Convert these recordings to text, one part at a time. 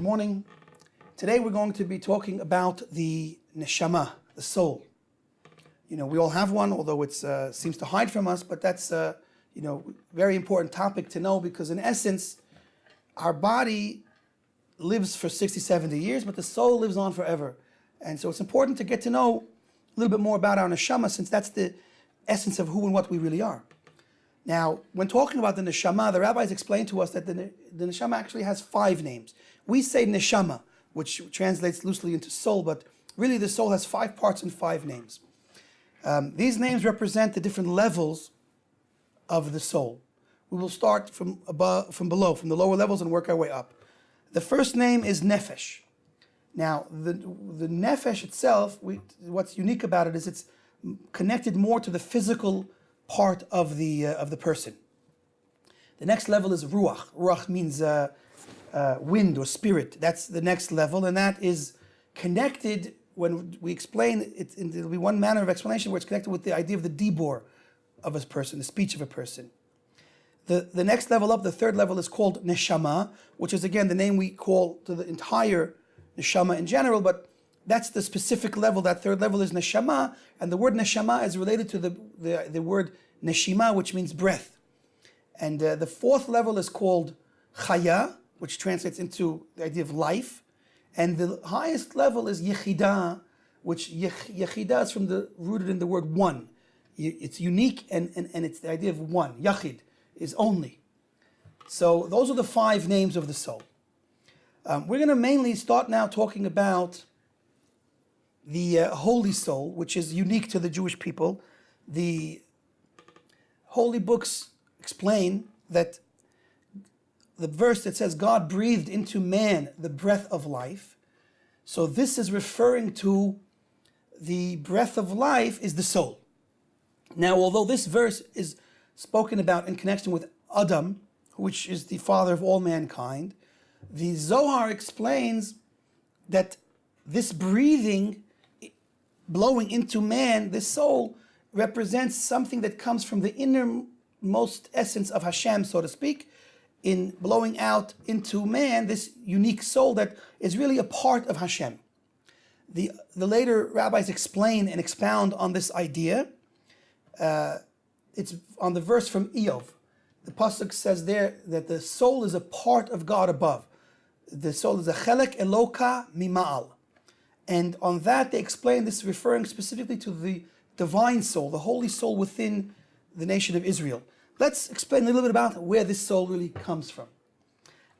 Good morning. Today we're going to be talking about the neshama, the soul. You know, we all have one, although it seems to hide from us, but that's very important topic to know, because in essence, our body lives for 60, 70 years, but the soul lives on forever. And so it's important to get to know a little bit more about our neshama, since that's the essence of who and what we really are. Now, when talking about the neshama, the rabbis explained to us that the neshama actually has 5 names. We say neshama, which translates loosely into soul, but really the soul has 5 parts and 5 names. These names represent the different levels of the soul. We will start from below, from the lower levels, and work our way up. The first name is nefesh. Now, the nefesh itself, what's unique about it is it's connected more to the physical part of the person. The next level is ruach. Ruach means wind or spirit. That's the next level, and that is connected. When we explain it, there'll be one manner of explanation where it's connected with the idea of the dibor of a person, the speech of a person. The next level up, the third level, is called neshama, which is again the name we call to the entire neshama in general, but that's the specific level. That third level is neshama, and the word neshama is related to the word neshima, which means breath. And the fourth level is called chaya, which translates into the idea of life. And the highest level is yechida, which yechida is rooted in the word one. It's unique, and it's the idea of one. Yachid is only. So those are the 5 names of the soul. We're going to mainly start now talking about the holy soul, which is unique to the Jewish people. The holy books explain that the verse that says God breathed into man the breath of life. So this is referring to the breath of life is the soul. Now, although this verse is spoken about in connection with Adam, which is the father of all mankind, the Zohar explains that this breathing, blowing into man, this soul, represents something that comes from the innermost essence of Hashem, so to speak, in blowing out into man this unique soul that is really a part of Hashem. The later rabbis explain and expound on this idea. It's on the verse from Eov. The pasuk says there that the soul is a part of God above. The soul is a chelek eloka mima'al. And on that they explain this referring specifically to the divine soul, the holy soul within the nation of Israel. Let's explain a little bit about where this soul really comes from.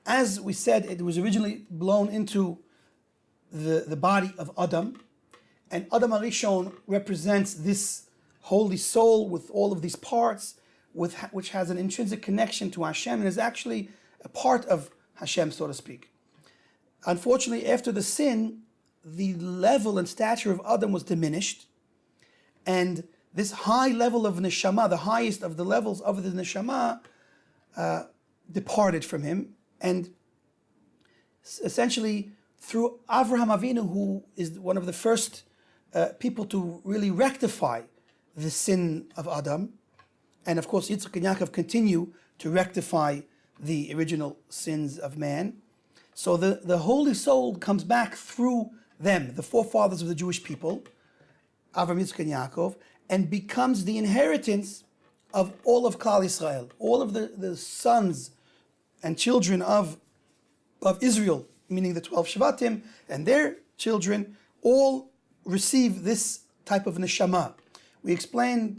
As we said, it was originally blown into the body of Adam, and Adam HaRishon represents this holy soul with all of these parts, which has an intrinsic connection to Hashem and is actually a part of Hashem, so to speak. Unfortunately, after the sin, the level and stature of Adam was diminished, and this high level of neshama, the highest of the levels of the neshama, departed from him. And essentially, through Avraham Avinu, who is one of the first people to really rectify the sin of Adam, and of course Yitzchak and Yaakov continue to rectify the original sins of man. So the holy soul comes back through them, the forefathers of the Jewish people, Avraham, Yitzchak, and Yaakov, and becomes the inheritance of all of Klal Yisrael. All of the sons and children of Israel, meaning the 12 Shvatim, and their children, all receive this type of neshama. We're explained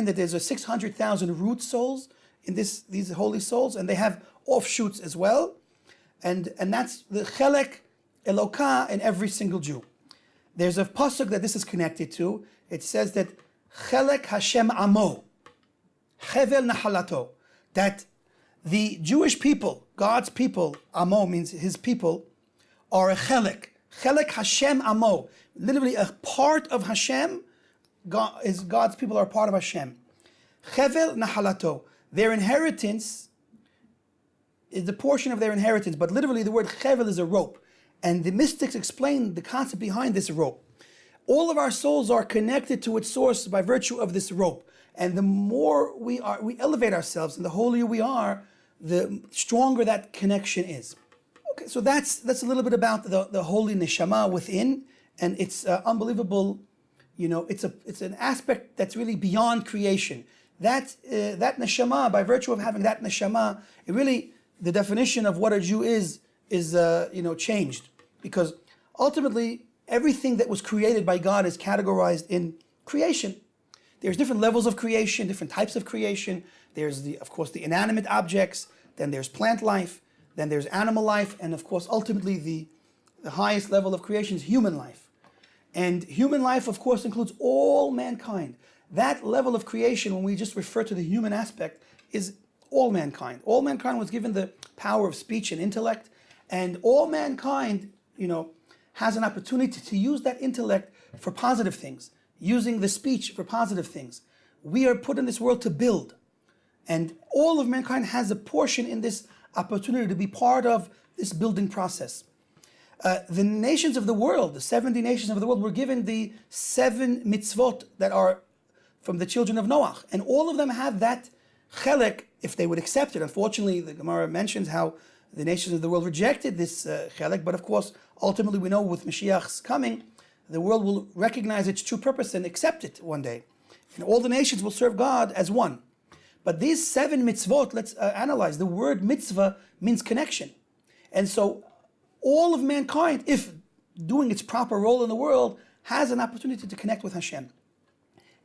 that there's 600,000 root souls in these holy souls, and they have offshoots as well. And that's the chelek eloka in every single Jew. There's a pasuk that this is connected to. It says that chelek Hashem amo, chevel nahalato, that the Jewish people, God's people, amo means his people, are a chelek. Chelek Hashem amo, literally a part of Hashem. God's people are a part of Hashem. Chevel nahalato, their inheritance is the portion of their inheritance, but literally the word chevel is a rope. And the mystics explain the concept behind this rope. All of our souls are connected to its source by virtue of this rope. And the more we elevate ourselves, and the holier we are, the stronger that connection is. Okay, so that's a little bit about the holy neshama within, and it's unbelievable. It's an aspect that's really beyond creation. That neshama, by virtue of having that neshama, the definition of what a Jew is changed, because ultimately everything that was created by God is categorized in creation. There's different levels of creation, different types of creation. There's of course the inanimate objects, then there's plant life, then there's animal life, and of course ultimately the highest level of creation is human life. And human life of course includes all mankind. That level of creation, when we just refer to the human aspect, is all mankind. All mankind was given the power of speech and intellect, and all mankind, has an opportunity to use that intellect for positive things, using the speech for positive things. We are put in this world to build, and all of mankind has a portion in this opportunity to be part of this building process. The nations of the world, the 70 nations of the world, were given the 7 mitzvot that are from the children of Noah, and all of them have that chelek if they would accept it. Unfortunately, the Gemara mentions how the nations of the world rejected this chelek, but of course, ultimately we know with Mashiach's coming, the world will recognize its true purpose and accept it one day. And all the nations will serve God as one. But these 7 mitzvot, let's analyze. The word mitzvah means connection. And so all of mankind, if doing its proper role in the world, has an opportunity to connect with Hashem.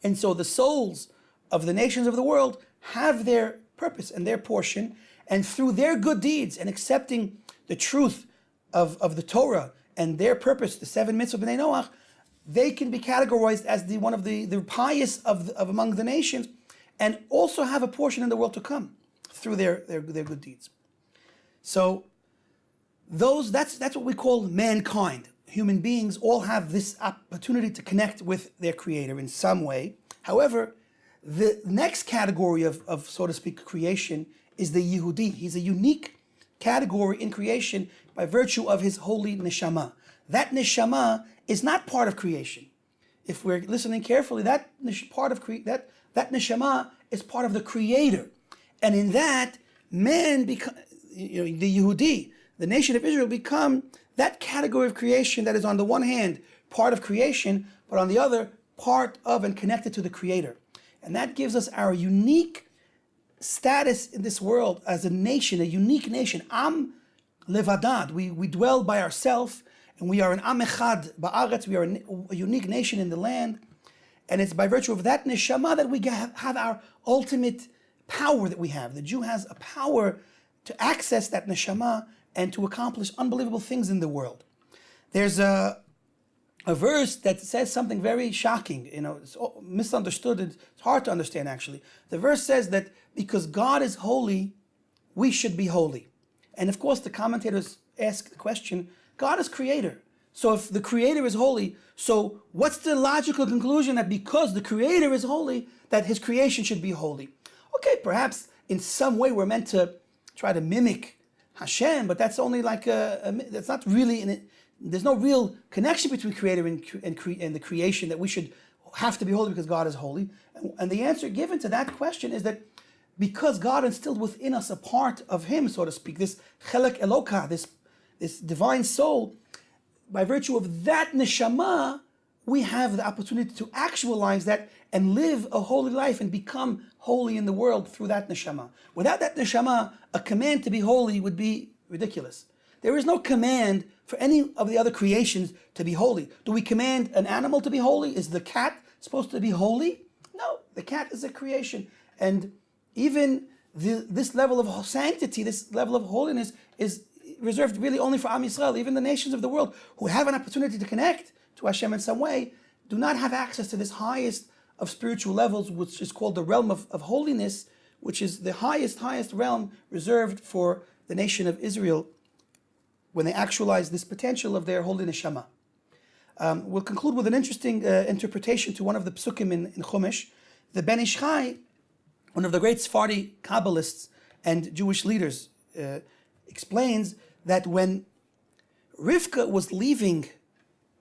And so the souls of the nations of the world have their purpose and their portion, and through their good deeds and accepting the truth of the Torah and their purpose, the 7 mitzvot b'nei Noach, they can be categorized as one of the pious of among the nations, and also have a portion in the world to come through their good deeds. So that's what we call mankind. Human beings all have this opportunity to connect with their Creator in some way. However, the next category of so to speak, creation is the Yehudi. He's a unique category in creation by virtue of his holy neshama. That neshama is not part of creation. If we're listening carefully, that neshama is part of the Creator. And in that, man the Yehudi, the nation of Israel, become that category of creation that is on the one hand part of creation, but on the other part of and connected to the Creator. And that gives us our unique status in this world as a nation, a unique nation. Am levadad. We dwell by ourselves, and we are an am echad ba'aretz. We are a unique nation in the land. And it's by virtue of that neshama that we have our ultimate power that we have. The Jew has a power to access that neshama and to accomplish unbelievable things in the world. There's a verse that says something very shocking. It's misunderstood. It's hard to understand, actually. The verse says that because God is holy, we should be holy. And of course, the commentators ask the question, God is creator. So if the Creator is holy, so what's the logical conclusion that because the Creator is holy, that his creation should be holy? Okay, perhaps in some way we're meant to try to mimic Hashem, but that's only like that's not really in it. There's no real connection between Creator and the creation that we should have to be holy because God is holy. And the answer given to that question is that because God instilled within us a part of Him, so to speak, this chelek eloka, this divine soul, by virtue of that neshama, we have the opportunity to actualize that and live a holy life and become holy in the world through that neshama. Without that neshama, a command to be holy would be ridiculous. There is no command for any of the other creations to be holy. Do we command an animal to be holy? Is the cat supposed to be holy? No, the cat is a creation. And even this level of sanctity, this level of holiness is reserved really only for Am Yisrael. Even the nations of the world who have an opportunity to connect to Hashem in some way do not have access to this highest of spiritual levels, which is called the realm of holiness, which is the highest realm reserved for the nation of Israel when they actualize this potential of their holy neshama. We'll conclude with an interesting interpretation to one of the psukim in Chumash. The Ben Ish Chai, one of the great Sephardi Kabbalists and Jewish leaders, explains that when Rivka was leaving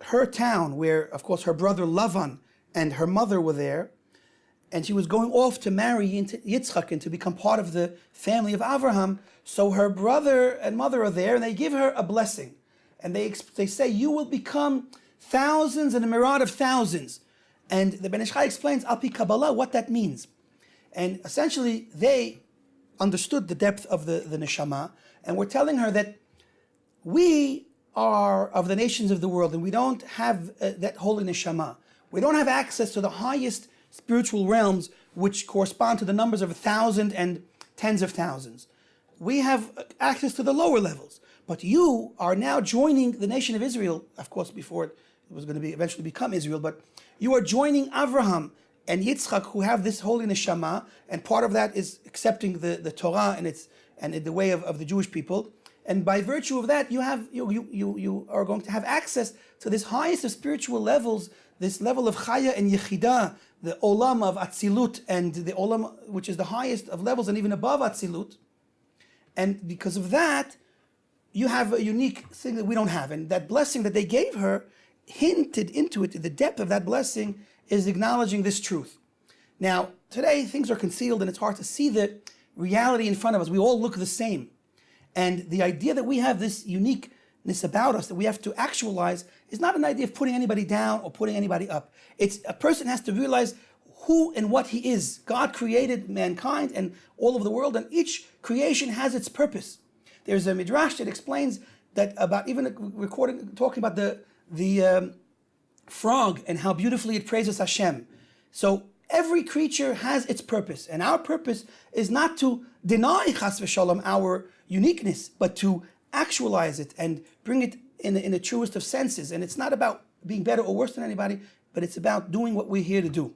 her town, where of course her brother Lavan and her mother were there, and she was going off to marry into Yitzchak and to become part of the family of Avraham. So her brother and mother are there, and they give her a blessing. And they say, you will become thousands and a myriad of thousands. And the Ben Ish Chai explains, Al Pi Kabbalah, what that means. And essentially, they understood the depth of the neshama, and were telling her that we are of the nations of the world, and we don't have that holy neshama. We don't have access to the highest spiritual realms, which correspond to the numbers of 1,000 and tens of thousands. We have access to the lower levels. But you are now joining the nation of Israel, of course, before it was going to be eventually become Israel, but you are joining Avraham and Yitzchak, who have this holy neshama, and part of that is accepting the Torah and the way of the Jewish people. And by virtue of that, you are going to have access to this highest of spiritual levels, this level of Chaya and Yechidah, the Olam of Atzilut, and the Olam, which is the highest of levels and even above Atzilut. And because of that, you have a unique thing that we don't have. And that blessing that they gave her, hinted into it, the depth of that blessing is acknowledging this truth. Now, today things are concealed and it's hard to see the reality in front of us. We all look the same. And the idea that we have this uniqueness about us that we have to actualize is not an idea of putting anybody down or putting anybody up. It's a person has to realize who and what he is. God created mankind and all of the world, and each creation has its purpose. There's a midrash that explains that about even talking about the frog and how beautifully it praises Hashem. So every creature has its purpose, and our purpose is not to deny chas v'shalom our uniqueness, but to actualize it and bring it in the truest of senses. And it's not about being better or worse than anybody, but it's about doing what we're here to do.